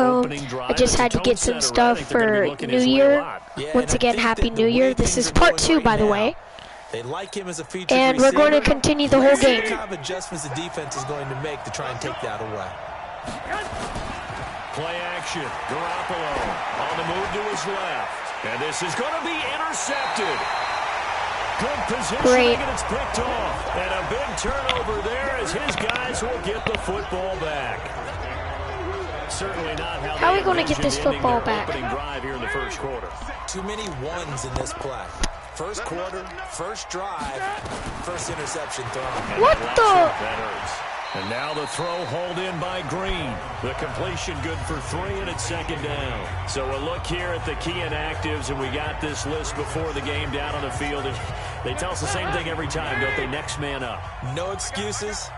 home. I just had to get some stuff for New Year. Once again, Happy New Year. This is part 2, by the way. They like him as a featured and we're going to continue the whole game. What kind of adjustments the defense is going to make to try and take that away? Play action. Garoppolo on the move to his left. And this is going to be intercepted. Good positioning, and it's picked off. And a big turnover there as his guys will get the football back. Certainly not how are we going to get this football back? Opening drive here in the first quarter. Too many ones in this play. First quarter, first drive, first interception thrown. What the? That hurts. And now the throw hauled in by Green. The completion good for 3, and it's second down. So a look here at the key inactives, and we got this list before the game down on the field. They tell us the same thing every time, don't they? Next man up. No excuses.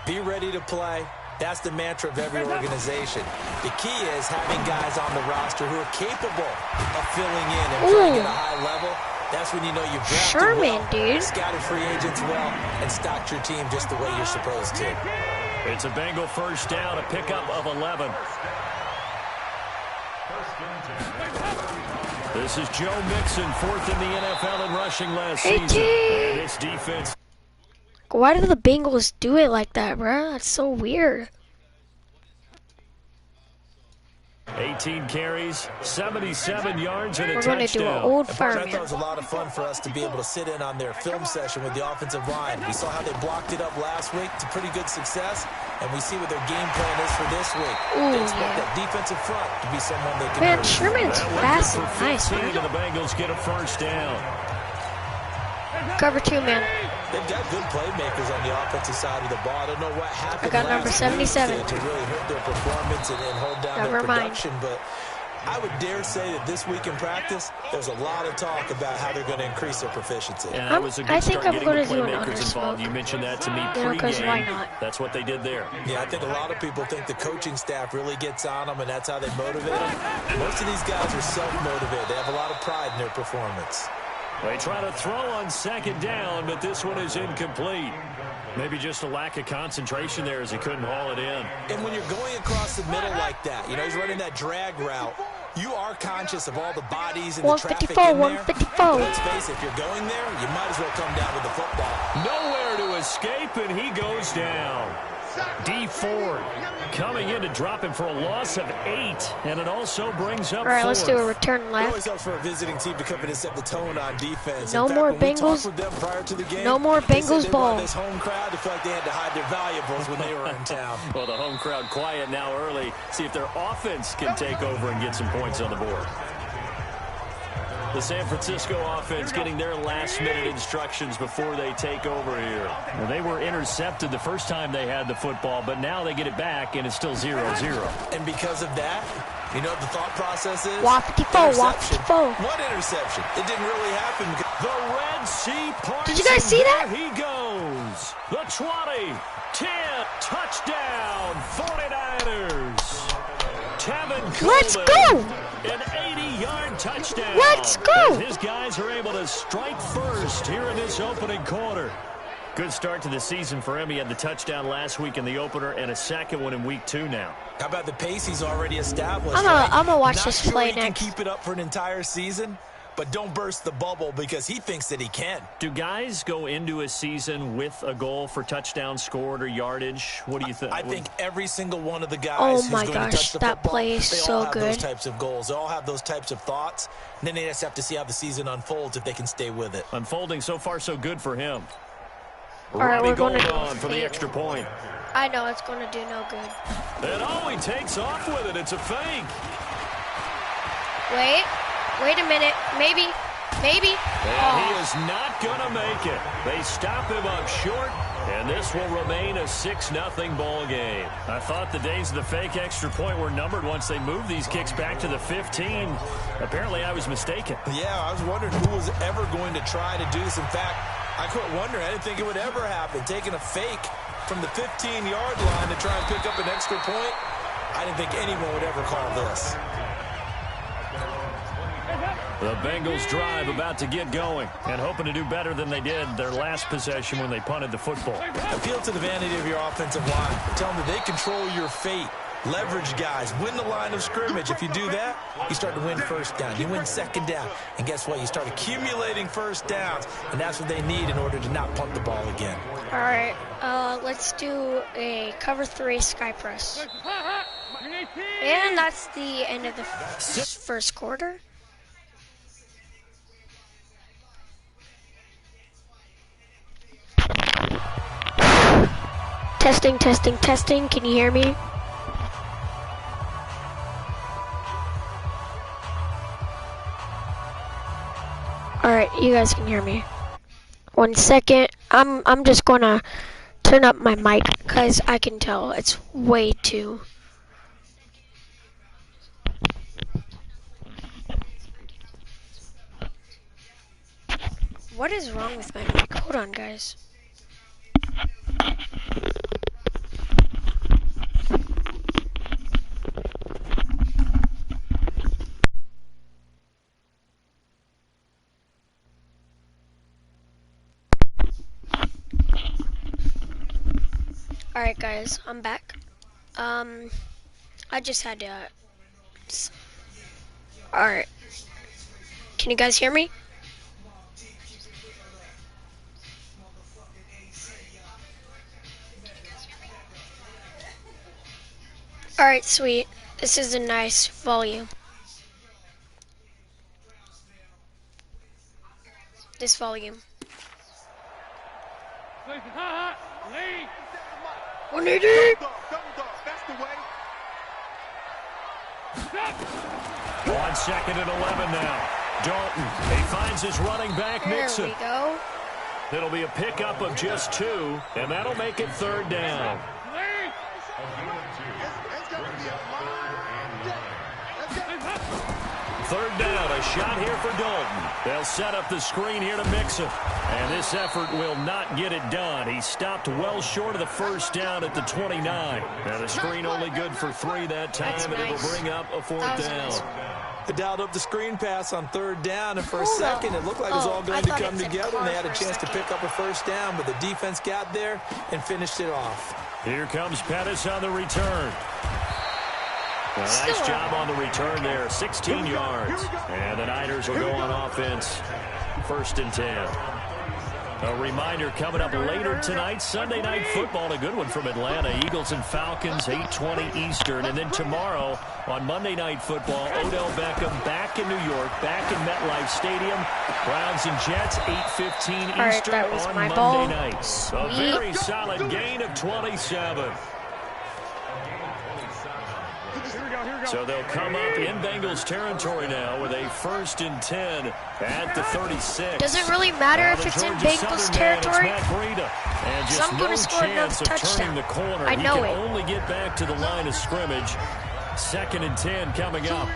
Be ready to play. That's the mantra of every organization. The key is having guys on the roster who are capable of filling in and playing at a high level. That's when you know you've drafted well, dude. Scouted free agents well, and stocked your team just the way you're supposed to. It's a Bengal first down, a pickup of 11. This is Joe Mixon, 4th in the NFL in rushing last season. And it's defense. Why do the Bengals do it like that, bro? That's so weird. 18 carries, 77 yards, and a touchdown. We're going to do an old fireman. I thought it was a lot of fun for us to be able to sit in on their film session with the offensive line. We saw how they blocked it up last week to pretty good success, and we see what their game plan is for this week. They expect that defensive front to be someone they can... Man, Sherman's fast and nice, man. And the Bengals get a first down. Cover 2, man. They've got good playmakers on the offensive side of the ball. I don't know what happened. I got number 77 to really hurt their performance and hold down their production. But I would dare say that this week in practice, there's a lot of talk about how they're going to increase their proficiency. And that was a good start getting the playmakers involved. You mentioned that to me pre-game. Why not? That's what they did there. Yeah, I think a lot of people think the coaching staff really gets on them, and that's how they motivate them. Most of these guys are self-motivated. They have a lot of pride in their performance. They try to throw on second down, but this one is incomplete. Maybe just a lack of concentration there as he couldn't haul it in. And when you're going across the middle like that, you know, he's running that drag route, you are conscious of all the bodies and the traffic in there. 154. Let's face it, if you're going there, you might as well come down with the football. Nowhere to escape, and he goes down. D Ford coming in to drop him for a loss of 8, and it also brings up 4th. All right, let's do a return left. It always helps for a visiting team to come in and set the tone on defense. No more Bengals. No more Bengals ball. This home crowd, they felt like they had to hide their valuables when they were in town. Well, the home crowd quiet now early. See if their offense can take over and get some points on the board. The San Francisco offense getting their last-minute instructions before they take over here. Well, they were intercepted the first time they had the football, but now they get it back, and it's still 0-0. And because of that, you know what the thought process is? 154. What interception? It didn't really happen. The Red Sea parts. Did you guys see that? He goes. The 20, 10, touchdown, 49ers. Tevin Coleman. Let's go. An 80-yard touchdown. Let's go. As his guys are able to strike first here in this opening quarter. Good start to the season for him. He had the touchdown last week in the opener and a second one in week 2 now. How about the pace he's already established? I'm gonna watch this play next. He can next. keep it up for an entire season, but don't burst the bubble because he thinks that he can. Do guys go into a season with a goal for touchdowns scored or yardage? What do you think? I think every single one of the guys oh my who's going gosh, to touch the that football, play is they so all have good. those types of goals. They all have those types of thoughts. And then they just have to see how the season unfolds if they can stay with it. Unfolding so far so good for him. All right, Robbie we're going to on for the extra point. I know it's going to do no good. And he takes off with it. It's a fake. Wait a minute. Maybe. And he is not going to make it. They stop him up short, and this will remain a 6-0 ball game. I thought the days of the fake extra point were numbered once they moved these kicks back to the 15. Apparently, I was mistaken. Yeah, I was wondering who was ever going to try to do this. In fact, I quit wondering. I didn't think it would ever happen. Taking a fake from the 15-yard line to try and pick up an extra point, I didn't think anyone would ever call this. The Bengals drive about to get going and hoping to do better than they did their last possession when they punted the football. Appeal to the vanity of your offensive line. Tell them that they control your fate. Leverage guys, win the line of scrimmage. If you do that, you start to win first down. You win second down. And guess what? You start accumulating first downs. And that's what they need in order to not punt the ball again. All right, let's do a cover 3 sky press. And that's the end of the first quarter. Testing, testing, testing. Can you hear me? All right, you guys can hear me. 1 second. I'm just gonna turn up my mic because I can tell it's way too. What is wrong with my mic? Hold on, guys. Alright guys, I'm back. I just had to... Alright. Can you guys hear me? Alright, sweet. This is a nice volume. This volume. 180! On 2nd and 11 now. Dalton, he finds his running back, Nixon. There we go. It'll be a pickup of just 2, and that'll make it 3rd down. Third down, a shot here for Dalton. They'll set up the screen here to Mixon. And this effort will not get it done. He stopped well short of the first down at the 29. Now the screen only good for 3 that time, and it'll bring up a 4th down. Nice. They dialed up the screen pass on 3rd down, and for a second it looked like it was all going to come together, and they had a chance to pick up a first down, but the defense got there and finished it off. Here comes Pettis on the return. A nice job on the return there, 16 yards. And the Niners will go on offense, 1st and 10. A reminder coming up later tonight, Sunday Night Football, a good one from Atlanta. Eagles and Falcons, 8:20 Eastern. And then tomorrow on Monday Night Football, Odell Beckham back in New York, back in MetLife Stadium. Browns and Jets, 8:15 Eastern on Monday night. A very solid gain of 27. So they'll come up in Bengals territory now with a 1st and 10 at the 36. Does it really matter if it's in Bengals territory? And I'm going to score another touchdown. The corner. I know he it. can only get back to the line of scrimmage. 2nd and 10 coming up.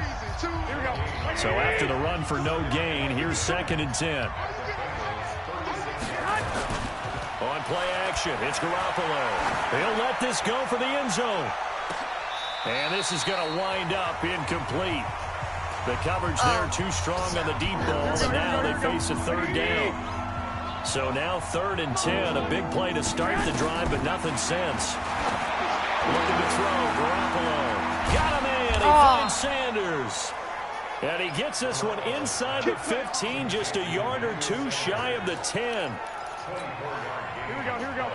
So after the run for no gain, here's 2nd and 10. On play action, it's Garoppolo. He'll let this go for the end zone. And this is going to wind up incomplete. The coverage there too strong on the deep ball, and now they face a 3rd down. So now 3rd and 10, a big play to start the drive, but nothing since. Looking to throw, Garoppolo. Got him in, he finds Sanders. And he gets this one inside the 15, just a yard or 2 shy of the 10. Here we go.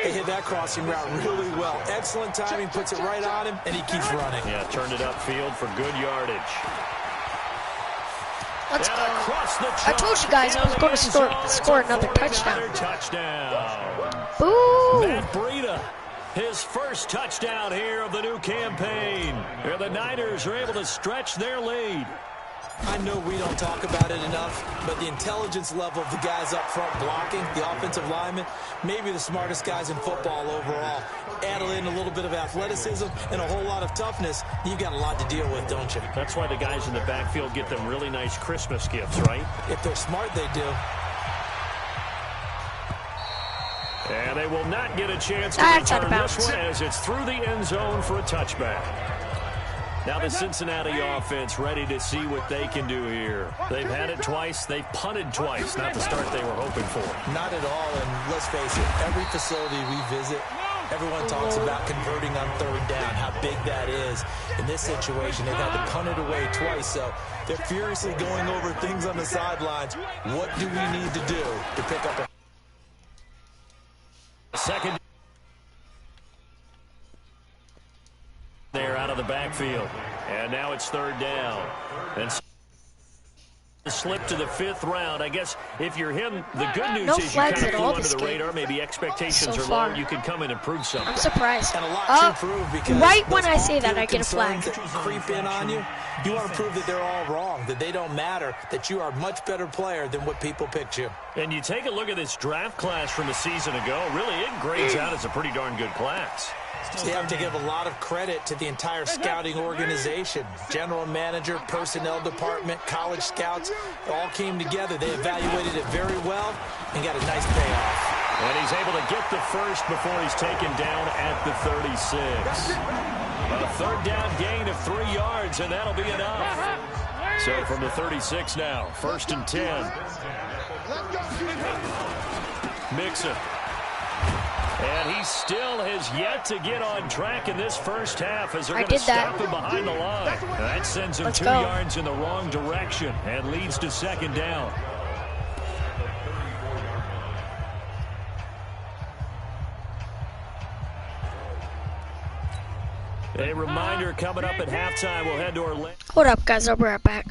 They hit that crossing route really well. Excellent timing, puts it right on him, and he keeps running. Yeah, turned it upfield for good yardage. Let's go. I told you guys I was going to score another touchdown. Ooh. Matt Breida, his first touchdown here of the new campaign. Here the Niners are able to stretch their lead. I know we don't talk about it enough, but the intelligence level of the guys up front blocking, the offensive linemen, maybe the smartest guys in football overall. Add in a little bit of athleticism and a whole lot of toughness, you got a lot to deal with, don't you? That's why the guys in the backfield get them really nice Christmas gifts, right? If they're smart, they do. And they will not get a chance to return this one as it's through the end zone for a touchback. Now the Cincinnati offense ready to see what they can do here. They've had it twice. They've punted twice. Not the start they were hoping for. Not at all, and let's face it, every facility we visit, Everyone talks about converting on third down, how big that is. In this situation, they've had to punt it away twice, so they're furiously going over things on the sidelines. What do we need to do to pick up a second? There out of the backfield. And now it's third down. And slip to the 5th round. I guess if you're him, the good news is you kind of flew under the radar. Maybe expectations are low. You can come in and prove something. I'm surprised. And a lot to prove because right when I say that, I get a flag. That creep in on you. You want to prove that they're all wrong, that they don't matter, that you are a much better player than what people picked you. And you take a look at this draft class from a season ago. Really, it grades out as a pretty darn good class. You have to give a lot of credit to the entire scouting organization. General manager, personnel department, college scouts, all came together. They evaluated it very well and got a nice payoff. And he's able to get the first before he's taken down at the 36. A third down gain of 3 yards, and that'll be enough. So from the 36 now, 1st and 10. Mixon. And he still has yet to get on track in this first half as they're going to stop him behind the line. That sends him 2 yards in the wrong direction and leads to 2nd down. A reminder coming up at halftime. We'll head to our... Hold up, guys. I'll be right back.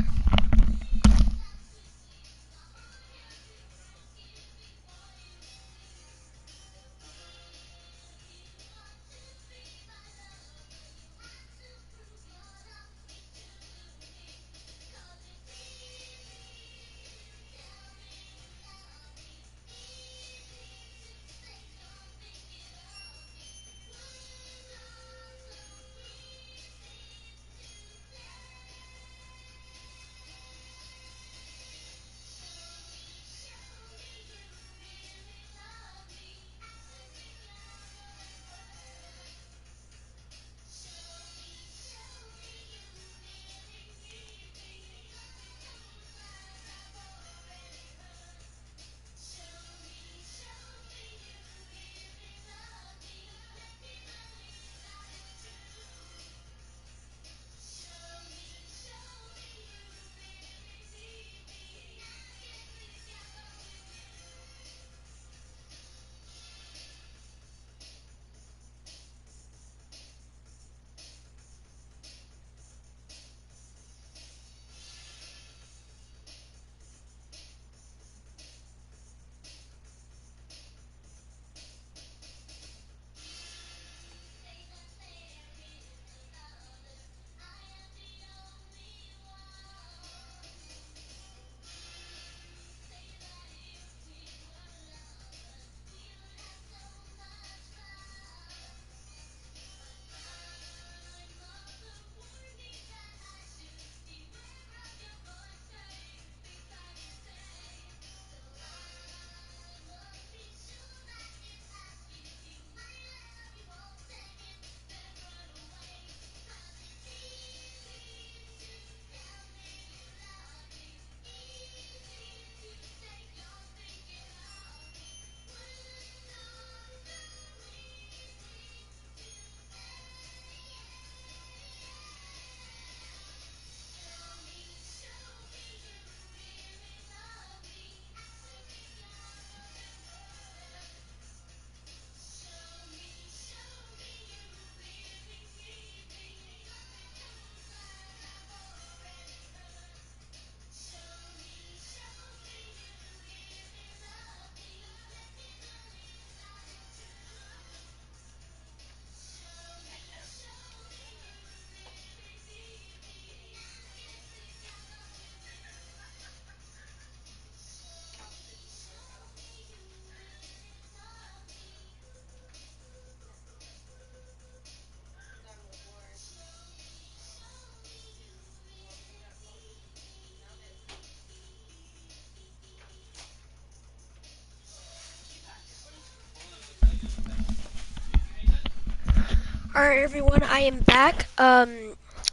Alright everyone, I am back. I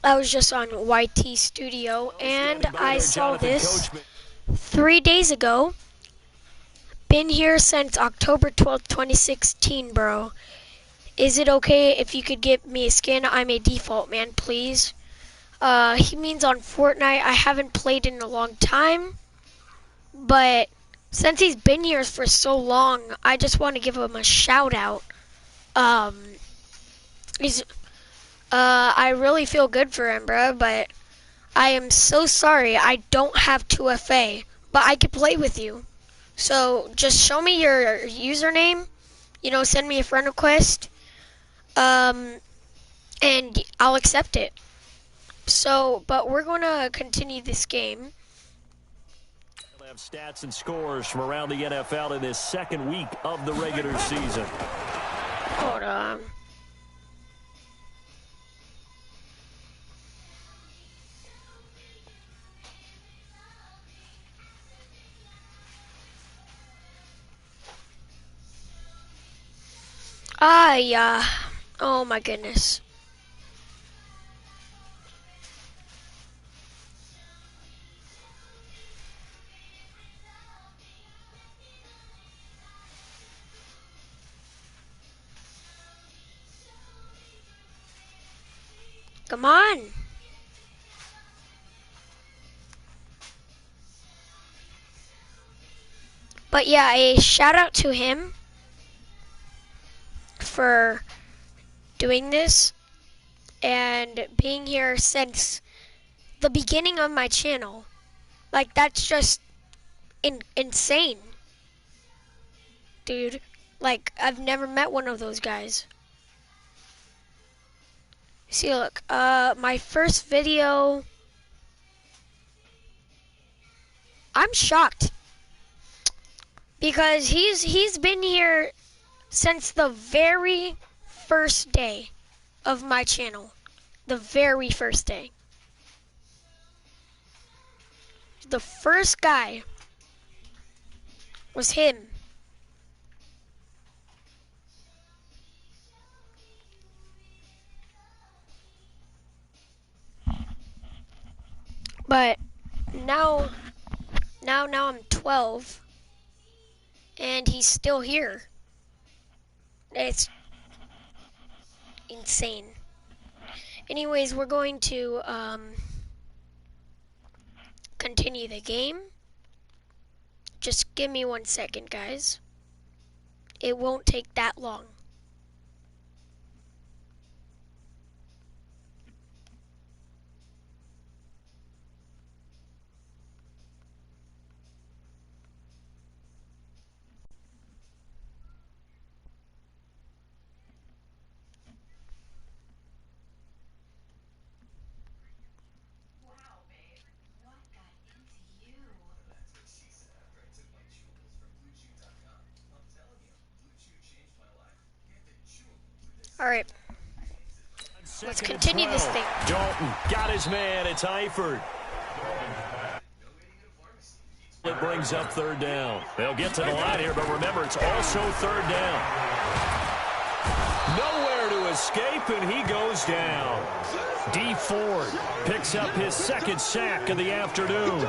was just on YT Studio and I saw this 3 days ago. Been here since October 12th, 2016, bro. is it okay if you could give me a skin? I'm a default man, please. He means on Fortnite. I haven't played in a long time, but since he's been here for so long, I just want to give him a shout out. He's I really feel good for him, bro, but I am so sorry I don't have 2FA, but I could play with you. So just show me your username, send me a friend request, and I'll accept it. So, but we're going to continue this game. We'll have stats and scores from around the NFL in this second week of the regular season. Hold on. Yeah. Oh my goodness. Come on. But yeah, a shout out to him for doing this and being here since the beginning of my channel. Like, that's just insane. Dude, like, I've never met one of those guys. See, look, my first video, I'm shocked because he's been here since the very first day of my channel. The very first day. The first guy was him. But now I'm 12 and he's still here. It's insane. Anyways, we're going to continue the game. Just give me 1 second, guys. It won't take that long. Alright, let's continue this thing. Dalton got his man. It's Eifert. It brings up third down. They'll get to the line here, but remember, it's also third down. Nowhere to escape, and he goes down. D. Ford picks up his second sack of the afternoon.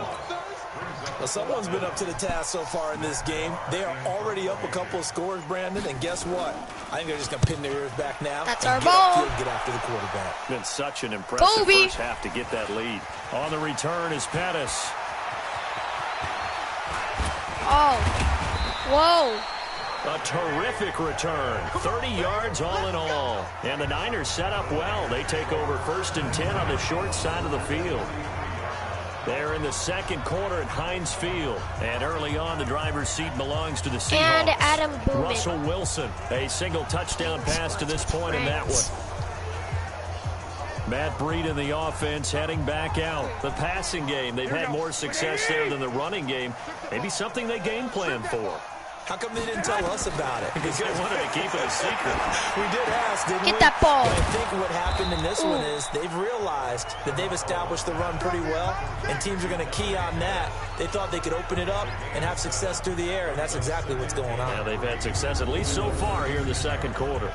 Well, someone's been up to the task so far in this game. They are already up a couple of scores, Brandon, and guess what? I think they're just going to pin their ears back now. That's our ball. Get after the quarterback. Been such an impressive first half to get that lead. On the return is Pettis. Oh, whoa. A terrific return. 30 yards all in all. And the Niners set up well. They take over 1st and 10 on the short side of the field. They're in the second quarter at Heinz Field. And early on, the driver's seat belongs to the Seahawks. And Adam Booman. Russell Wilson, a single touchdown pass to this point in that one. Matt Breed in the offense heading back out. The passing game, they've had more success there than the running game. Maybe something they game plan for. How come they didn't tell us about it? Because they wanted to keep it a secret. We did ask, didn't we? Get that ball. But I think what happened in this one is they've realized that they've established the run pretty well, and teams are going to key on that. They thought they could open it up and have success through the air, and that's exactly what's going on. Yeah, they've had success, at least so far, here in the second quarter.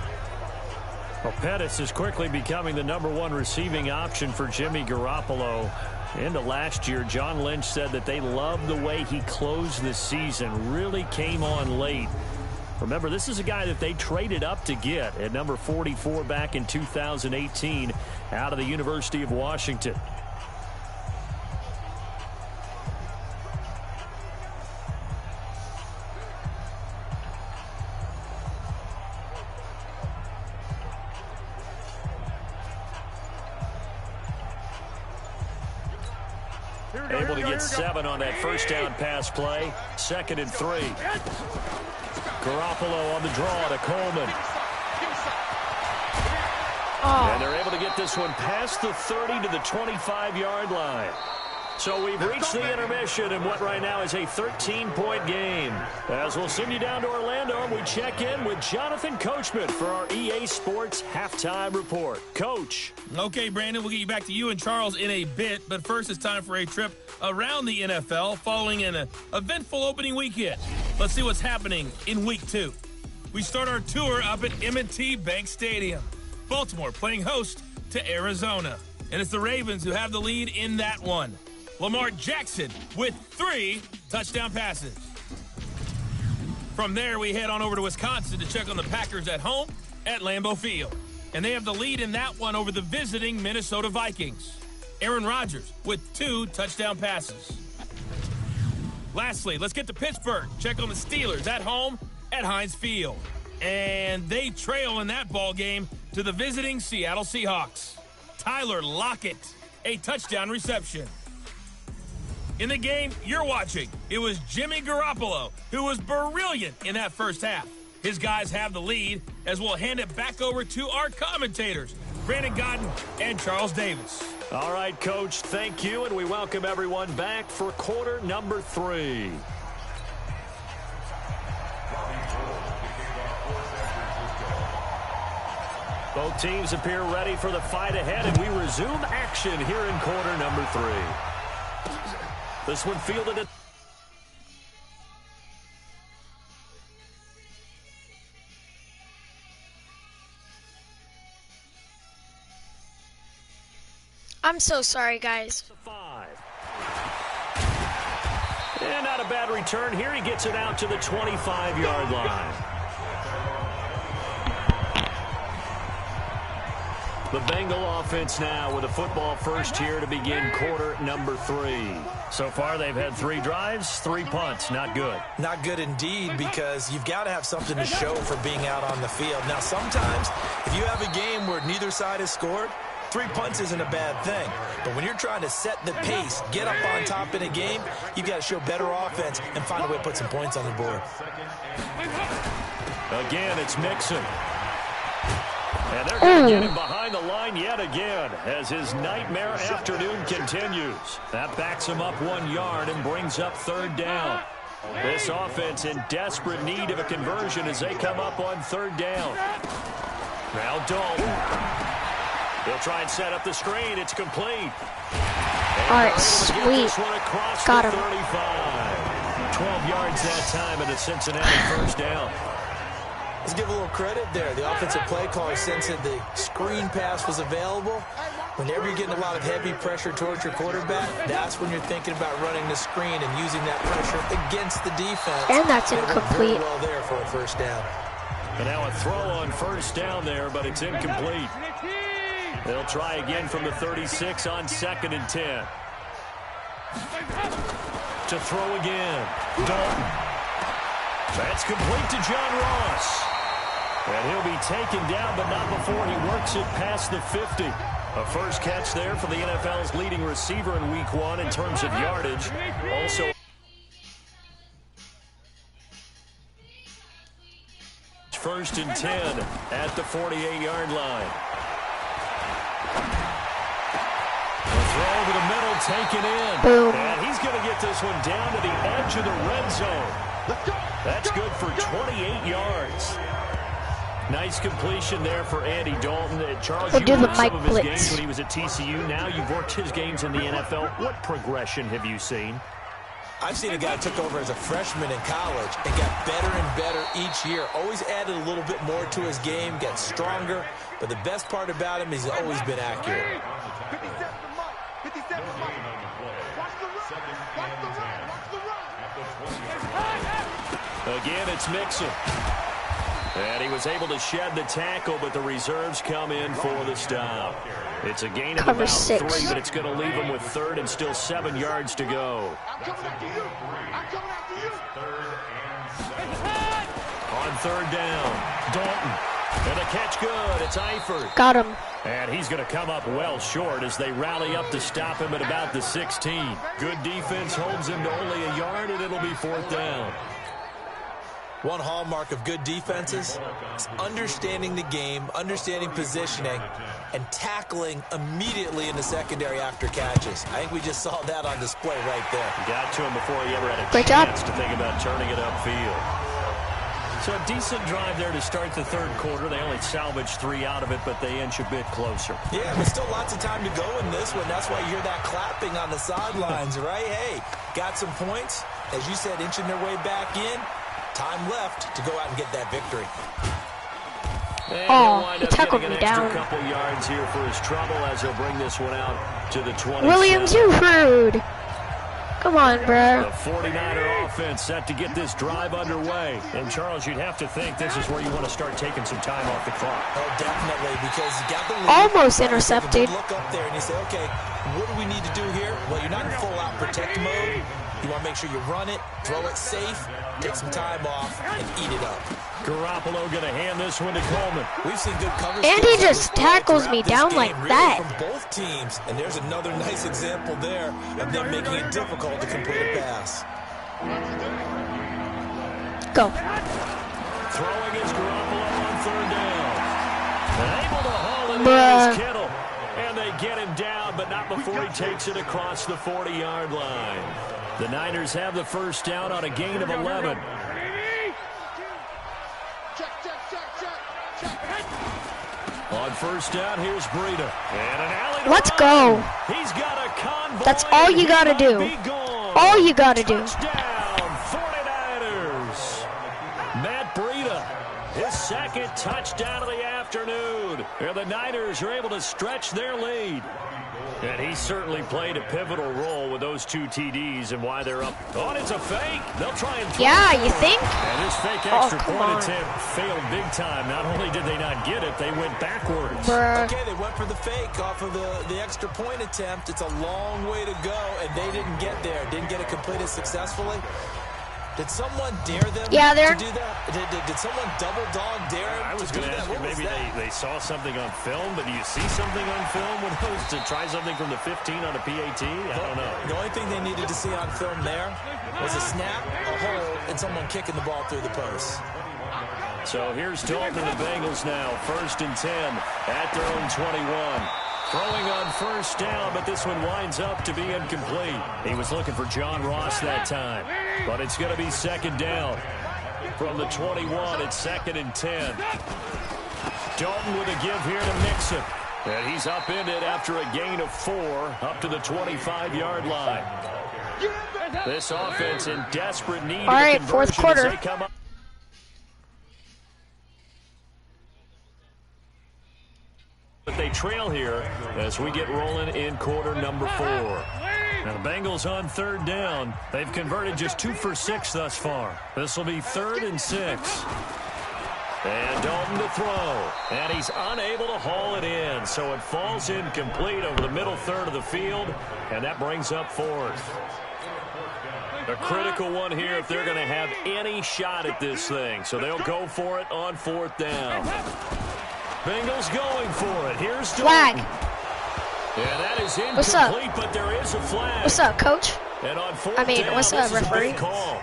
Well, Pettis is quickly becoming the #1 receiving option for Jimmy Garoppolo. Into last year, John Lynch said that they loved the way he closed the season, really came on late. Remember, this is a guy that they traded up to get at number 44 back in 2018 out of the University of Washington. Able to get 7 on that first down pass play. 2nd and 3. Garoppolo on the draw to Coleman. And they're able to get this one past the 30 to the 25-yard line. So we've reached the intermission in what right now is a 13-point game. As we'll send you down to Orlando, and we check in with Jonathan Coachman for our EA Sports Halftime Report. Coach. Okay, Brandon, we'll get you back to you and Charles in a bit. But first, it's time for a trip around the NFL following an eventful opening weekend. Let's see what's happening in Week 2. We start our tour up at M&T Bank Stadium. Baltimore playing host to Arizona. And it's the Ravens who have the lead in that one. Lamar Jackson with 3 touchdown passes. From there, we head on over to Wisconsin to check on the Packers at home at Lambeau Field. And they have the lead in that one over the visiting Minnesota Vikings. Aaron Rodgers with 2 touchdown passes. Lastly, let's get to Pittsburgh. Check on the Steelers at home at Heinz Field. And they trail in that ball game to the visiting Seattle Seahawks. Tyler Lockett, a touchdown reception. In the game you're watching, it was Jimmy Garoppolo who was brilliant in that first half. His guys have the lead as we'll hand it back over to our commentators, Brandon Godden and Charles Davis. All right, Coach, thank you, and we welcome everyone back for quarter number 3. Both teams appear ready for the fight ahead, and we resume action here in quarter number 3. This one fielded it. I'm so sorry, guys. 5. And not a bad return here. He gets it out to the 25-yard line. The Bengal offense now with a football first here to begin quarter number 3. So far, they've had 3 drives, 3 punts. Not good. Not good indeed, because you've got to have something to show for being out on the field. Now, sometimes, if you have a game where neither side has scored, 3 punts isn't a bad thing. But when you're trying to set the pace, get up on top in a game, you've got to show better offense and find a way to put some points on the board. Again, it's Mixon. And they're going to get him behind the line yet again as his nightmare afternoon continues. That backs him up 1 yard and brings up 3rd down. This offense in desperate need of a conversion as they come up on 3rd down. Now Dalton. He'll try and set up the screen. It's complete. All right, sweet. Got him. 35. 12 yards that time and a Cincinnati first down. Let's give a little credit there. The offensive play caller sensed that the screen pass was available. Whenever you're getting a lot of heavy pressure towards your quarterback, that's when you're thinking about running the screen and using that pressure against the defense. And that's incomplete. Well there for a first down. And now a throw on first down there, but it's incomplete. They'll try again from the 36 on 2nd and 10. To throw again. Dalton. That's complete to John Ross. And he'll be taken down, but not before he works it past the 50. A first catch there for the NFL's leading receiver in Week 1 in terms of yardage. Also, first and 10 at the 48-yard line. The throw over the middle, taken in. Boom. And he's going to get this one down to the edge of the red zone. That's good for 28 yards. Nice completion there for Andy Dalton. Charles, you worked some of his games when he was at TCU. Now you've worked his games in the NFL. What progression have you seen? I've seen a guy took over as a freshman in college and got better and better each year. Always added a little bit more to his game, got stronger. But the best part about him is he's always been accurate. Again, it's Mixon. And he was able to shed the tackle, but the reserves come in for the stop. It's a gain of about 3, but it's going to leave him with 3rd and still 7 yards to go. On 3rd down, Dalton. And a catch good. It's Eifert. Got him. And he's going to come up well short as they rally up to stop him at about the 16. Good defense holds him to only a yard, and it'll be 4th down. One hallmark of good defenses is understanding the game, understanding positioning, and tackling immediately in the secondary after catches. I think we just saw that on display right there. Got to him before he ever had a Great chance job. to think about turning it upfield. So a decent drive there to start the 3rd quarter. They only salvaged 3 out of it, but they inch a bit closer. Yeah, but still lots of time to go in this one. That's why you hear that clapping on the sidelines, right? Hey, got some points. As you said, inching their way back in. Time left to go out and get that victory. And Oh, he tackled getting me an extra down. couple yards here for his trouble as he'll bring this one out to the 27. Williams, you rude. Come on, bro. The 49er offense set to get this drive underway. And, Charles, you'd have to think this is where you want to start taking some time off the clock. Oh, definitely, because you got the lead. Almost intercepted. You look up there and you say, okay, what do we need to do here? Well, you're not in full-out protect mode. You want to make sure you run it, throw it safe, take some time off, and eat it up. Garoppolo going to hand this one to Coleman. We've seen good coverage. And he just tackles me down like that. From both teams, and there's another nice example there of them making it difficult to complete a pass. Go. Throwing is Garoppolo on 3rd down. And able to haul it in Bruh. is Kittle. And they get him down, but not before he takes it across the 40-yard line. The Niners have the 1st down on a gain of 11. On 1st down, here's Breida. And an alley. Let's go. He's got a convoy. That's all you got to do. All you got to do. Touchdown, 49ers. Matt Breida, his 2nd touchdown of the afternoon. And the Niners are able to stretch their lead. And he certainly played a pivotal role with those 2 TDs and why they're up. Oh, it's a fake. They'll try and throw Yeah, it. you think? And this fake extra come point on. attempt failed big time. Not only did they not get it, they went backwards. Bruh. Okay, they went for the fake off of the extra point attempt. It's a long way to go, and they didn't get there. Didn't get it completed successfully. Did someone dare them to do that? Did someone double dog dare them I was to do going to that? ask you, What was maybe that? they saw something on film, but do you see something on film when those to try something from the 15 on a PAT? I don't know. The only thing they needed to see on film there was a snap, a hole, and someone kicking the ball through the post. So here's Dalton and the Bengals now. 1st and 10 at their own 21. Throwing on 1st down, but this one winds up to be incomplete. He was looking for John Ross that time, but it's going to be 2nd down. From the 21, it's 2nd and 10. Dalton with a give here to Mixon. And he's upended after a gain of 4 up to the 25-yard line. This offense in desperate need All right, of fourth conversion as quarter. they come up. But they trail here as we get rolling in quarter number 4. Now the Bengals on 3rd down. They've converted just 2 for 6 thus far. This will be 3rd and 6. And Dalton to throw. And he's unable to haul it in. So it falls incomplete over the middle third of the field. And that brings up 4th. A critical one here if they're going to have any shot at this thing. So they'll go for it on 4th down. Bengals going for it. Here's Flag. Dalton. Yeah, that is incomplete, What's up? but there is a flag. What's up, coach? And on 4th I mean, down, what's up, this is a referee? big call.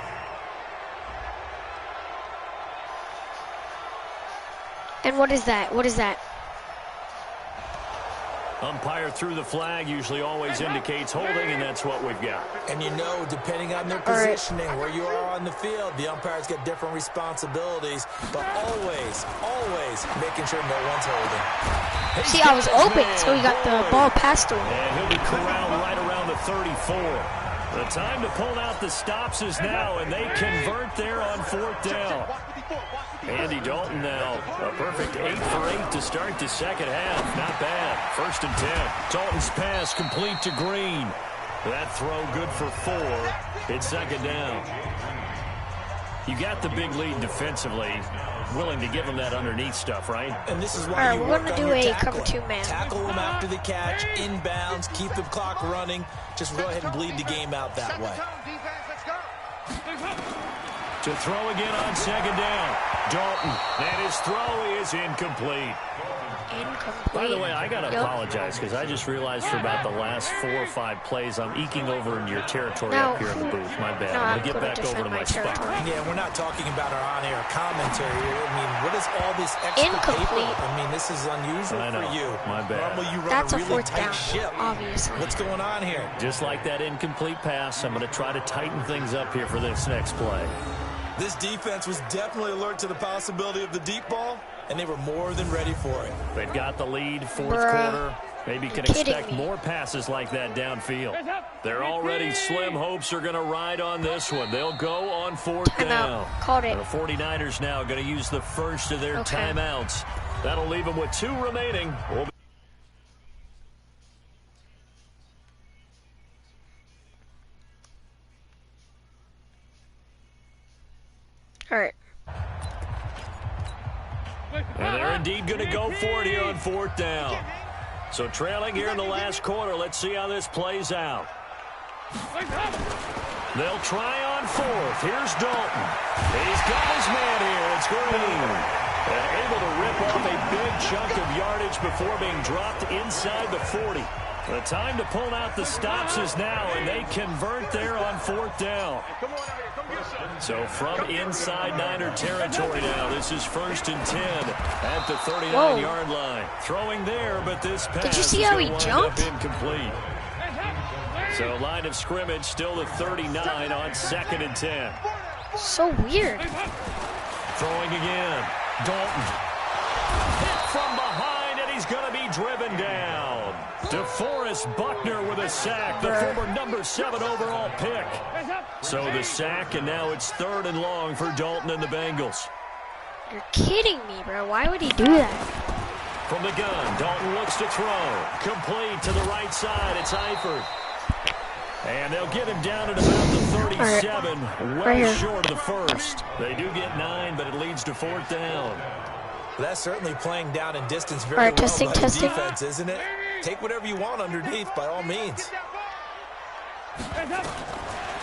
And what is that? What is that? Umpire threw the flag, usually always indicates holding, and that's what we've got. And you know, depending on their All right. positioning, where you are on the field, the umpires get different responsibilities, but always, always making sure no one's holding. See, I was open, so he got the ball passed to him. And he'll be corralled right around the 34. The time to pull out the stops is now, and they convert there on 4th down. Andy Dalton now, a perfect 8 for 8 to start the second half. Not bad. 1st and 10. Dalton's pass complete to Green. That throw good for 4. It's 2nd down. You got the big lead defensively, willing to give them that underneath stuff, right? And this is why you we're work going to on do your a cover tackling. 2 man. Tackle them after the catch, inbounds, keep the clock running. Just go ahead and bleed the game out that way. To throw again on second down. Dalton, and his throw is incomplete. By the way, I got to apologize because I just realized for about the last 4 or 5 plays, I'm eking over into your territory up here in the booth. My bad. I'm going to get back over to my spot. Yeah, we're not talking about our on-air commentary here. I mean, what is all this extra paper? I mean, this is unusual for you. My bad. Normally you run That's a a really fourth tight down, ship. obviously. What's going on here? Just like that incomplete pass, I'm going to try to tighten things up here for this next play. This defense was definitely alert to the possibility of the deep ball, and they were more than ready for it. They've got the lead, fourth quarter. Maybe can expect more passes like that downfield. They're already slim hopes are going to ride on this one. They'll go on fourth down. Called it. The 49ers now going to use the first of their timeouts. That'll leave them with 2 remaining. All right. And they're indeed going to go for it here on fourth down. So trailing here in the last quarter. Let's see how this plays out. They'll try on fourth. Here's Dalton. He's got his man here. It's Green. And able to rip off a big chunk of yardage before being dropped inside the 40. The time to pull out the stops is now, and they convert there on fourth down. So from inside Niner territory now, this is 1st and 10 at the 39-yard line. Throwing there, but this pass Did you see how he jumped? Incomplete. So line of scrimmage still the 39 on 2nd and 10. So weird. Throwing again. Dalton. Hit from behind, and he's going to be driven down. DeForest Buckner with a sack, the former number 7 overall pick. So the sack, and now it's 3rd and long for Dalton and the Bengals. You're kidding me, bro. Why would he do that? From the gun, Dalton looks to throw. Complete to the right side. It's Eifert. And they'll get him down at about the 37, well short of the first. They do get 9, but it leads to 4th down. That's certainly playing down in distance very well by the defense, isn't it? Take whatever you want underneath, by all means.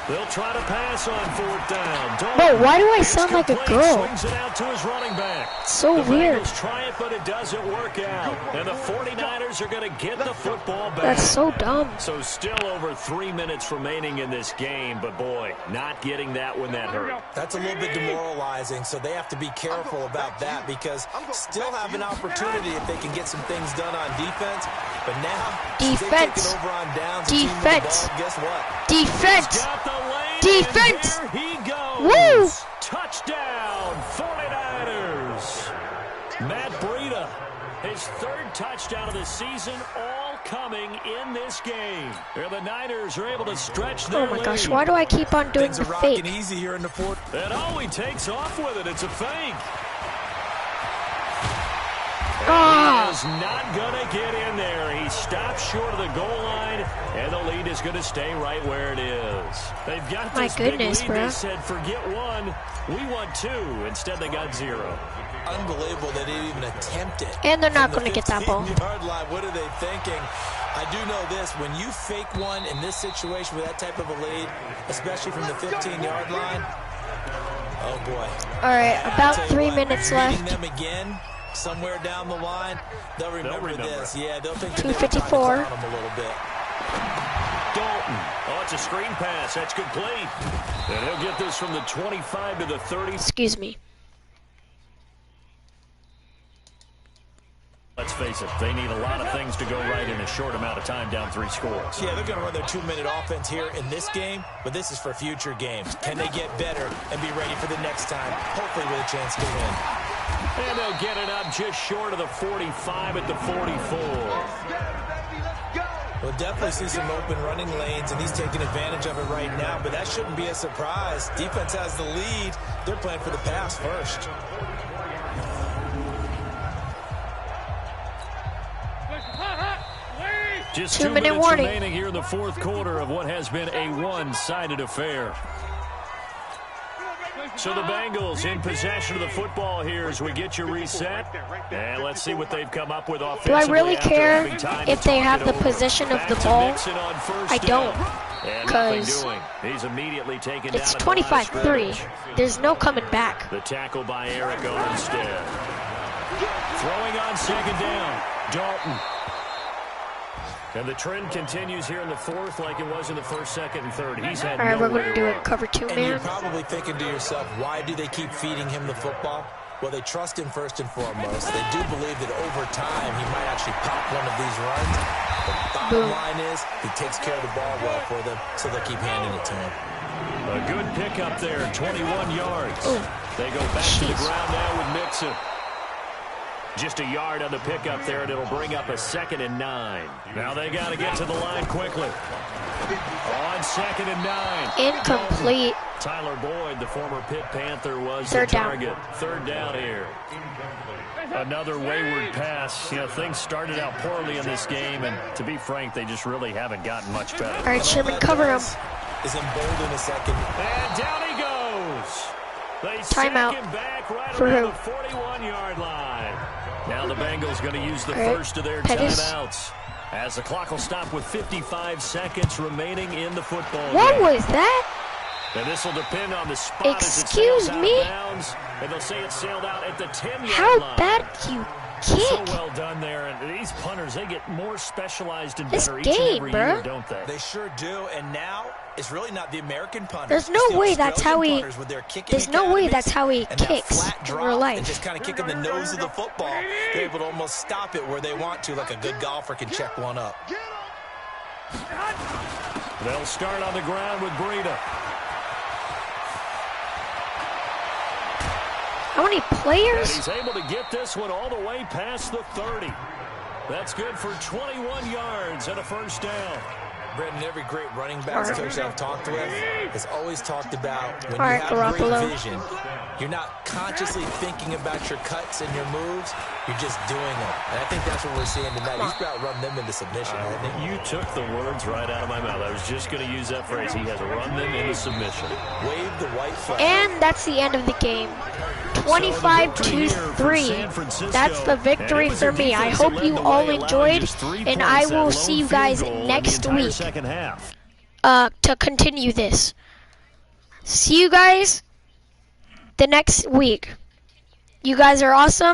They'll try to pass on 4th down. Whoa, why do I sound like a girl? Swings it out to his running back. So weird. Bengals try it, but it doesn't work out. And the 49ers are going to get the football back. That's so dumb. So still over 3 minutes remaining in this game, but boy, not getting that when that hurt. That's a little bit demoralizing, so they have to be careful about that because still have an opportunity if they can get some things done on defense. But now, defense. Over on downs, Defense. Guess what? Defense. Defense. There he goes. Woo. Touchdown, 49ers. Matt Breida, his 3rd touchdown of the season, all coming in this game. And the Niners are able to stretch their lead. Oh my gosh, lead. why do I keep on doing Things the are rocking fake? Easy here in the 4th. And oh, he takes off with it. It's a fake. He is not going to get in there. He stops short of the goal line, and the lead is going to stay right where it is. They've got this big lead. Bro. They said, forget 1, we want 2. Instead, they got 0. Unbelievable they didn't even attempt it. And they're not going to get that ball. Line. What are they thinking? I do know this. When you fake one in this situation with that type of a lead, especially from the 15-yard line, oh, boy. All right, about 3 minutes left. Them again. Somewhere down the line, they'll remember this. Yeah, they'll think that 254. them a little bit. Dalton. Oh, it's a screen pass. That's complete. And he'll get this from the 25 to the 30. Excuse me. Let's face it, they need a lot of things to go right in a short amount of time, down 3 scores. Yeah, they're going to run their 2-minute offense here in this game, but this is for future games. Can they get better and be ready for the next time, hopefully with a chance to win? And they'll get it up just short of the 45 at the 44. We'll definitely see some open running lanes, and he's taking advantage of it right now, but that shouldn't be a surprise. Defense has the lead. They're playing for the pass first. Just 2 minutes remaining here in the 4th quarter of what has been a one-sided affair. So the Bengals in possession of the football here as we get you reset. And let's see what they've come up with offensively. Do I really care if they have the over. position of Back the to ball? Mixon on first I down. don't, And nothing because doing. He's immediately taken it's down at the line of 25-3. scrimmage. There's no coming back. The tackle by Eric Armstead. Throwing on second down. Dalton. And the trend continues here in the fourth like it was in the first, second, and third. He's had All right, we're nowhere going to do to it run. cover 2, And you're man. probably thinking to yourself, why do they keep feeding him the football? Well, they trust him first and foremost. They do believe that over time he might actually pop one of these runs. But the bottom line is he takes care of the ball well for them, so they keep handing it to him. A good pickup there, 21 yards. Ooh. They go back to the ground now with Mixon. Just a yard on the pickup there, and it'll bring up a 2nd and 9. Now they got to get to the line quickly. On 2nd and 9. Incomplete. Tyler Boyd, the former Pitt Panther, was Third the down. target. Third down here. Another wayward pass. You know, things started out poorly in this game, and to be frank, they just really haven't gotten much better. All right, Sherman, cover him. Is emboldened a second. And down he goes. They Timeout. sack him back right For around who? the 41-yard line. Now the Bengals going to use the All right. first of their Pettis. timeouts. As the clock will stop with 55 seconds remaining in the football What game. was that? And this will depend on the spot Excuse as it sails me? out of bounds. And they'll say it sailed out at the 10-yard How line. bad you So kick? well done there. And these punters, they get more specialized and It's better each and game, every bruh. year, don't they? They sure do, and now it's really not the American punters. There's no It's the way that's how Australian he- punters with their kicking There's no way academies that's how he and that kicks flat in drop real life. And just kind of kicking the nose of the football. They're able to almost stop it where they want to, like a good golfer can check one up. They'll start on the ground with Breida. How many And players? he's able to get this one all the way past the 30. That's good for 21 yards and a first down. Brendan, every great running backs coach I've talked with has always talked about when All you right, have Garoppolo. great vision, you're not consciously thinking about your cuts and your moves, you're just doing them. And I think that's what we're seeing tonight. He's about running them into submission, hasn't he? You took the words right out of my mouth. I was just going to use that phrase. He has run them into submission. Wave the white flag. And that's the end of the game. 25-3. That's the victory for me. I hope you all enjoyed, and I will see you guys next week to continue this. See you guys the next week. You guys are awesome.